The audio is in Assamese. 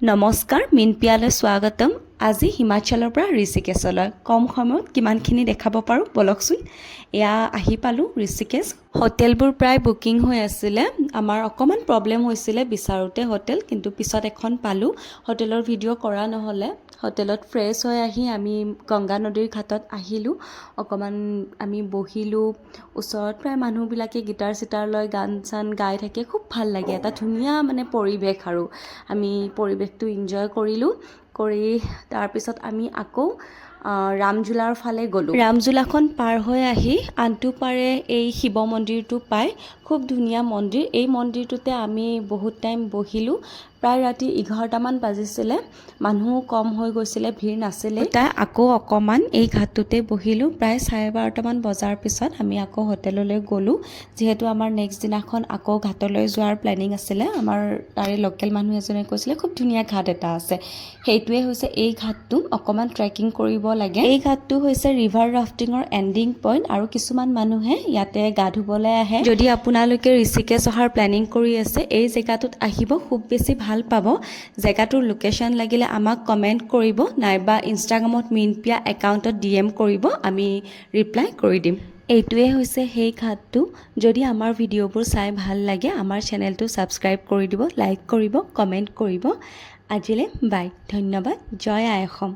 নমস্কাৰ মিনপিয়ালৈ স্বাগতম। আজি হিমাচলৰ পৰা ঋষিকেশলৈ কম সময়ত কিমানখিনি দেখাব পাৰোঁ বলকচোন। এয়া আহি পালোঁ ঋষিকেশ। হোটেলবোৰ প্ৰায় বুকিং হৈ আছিলে। আমাৰ অকণমান প্ৰব্লেম হৈছিলে বিচাৰোঁতে হোটেল, কিন্তু পিছত এখন পালোঁ। হোটেলৰ ভিডিঅ' কৰা নহ'লে। হোটেলত ফ্ৰেছ হৈ আহি আমি গংগা নদীৰ ঘাটত আহিলোঁ। অকণমান আমি বহিলোঁ। ওচৰত প্ৰায় মানুহবিলাকে গিটাৰ চিটাৰ লৈ গান চান গাই থাকে, খুব ভাল লাগে। এটা ধুনীয়া পৰিৱেশ আৰু আমি পৰিৱেশটো এনজয় কৰিলোঁ। কৰি তাৰপিছত আমি আকৌ ৰামঝোলাৰ ফালে গ'লোঁ। ৰামঝোলাখন পাৰ হৈ আহি আনটো পাৰে এই শিৱ মন্দিৰটো পায়। খুব ধুনীয়া মন্দিৰ। এই মন্দিৰটোতে আমি বহুত টাইম বহিলোঁ। প্ৰায় ৰাতি 11টামান বাজিছিলে। মানুহো কম হৈ গৈছিলে, ভিৰ নাছিলে। তাই আকৌ অকণমান এই ঘাটটোতে বহিলোঁ। প্ৰায় 12:30টামান বজাৰ পিছত আমি আকৌ হোটেললৈ গ'লোঁ। যিহেতু আমাৰ নেক্সট দিনাখন আকৌ ঘাটলৈ যোৱাৰ প্লেনিং আছিলে। আমাৰ তাৰে লোকেল মানুহ এজনে কৈছিলে খুব ধুনীয়া ঘাট এটা আছে। সেইটোৱে হৈছে এই ঘাটটো। অকণমান ট্ৰেকিং কৰিব লাগে। এই ঘাটটো হৈছে ৰিভাৰ ৰাফটিঙৰ এণ্ডিং পইণ্ট, আৰু কিছুমান মানুহে ইয়াতে গা ধুবলৈ আহে। যদি আপোনালোকে ঋষিকেশ অহাৰ প্লেনিং কৰি আছে, এই জেগাটোত আহিব, খুব বেছি ভাল পাব। জেগাটোৰ লোকেশ্যন লাগিলে আমাক কমেণ্ট কৰিব, নাইবা ইনষ্টাগ্ৰামত মিনপিয়া একাউণ্টত DM কৰিব, আমি ৰিপ্লাই কৰি দিম। এইটোৱে হৈছে সেই ঘাটটো। যদি আমাৰ ভিডিঅ'বোৰ চাই ভাল লাগে, আমাৰ চেনেলটো ছাবস্ক্ৰাইব কৰি দিব, লাইক কৰিব, কমেণ্ট কৰিব। আজিলৈ বাই, ধন্যবাদ। জয় আই অসম।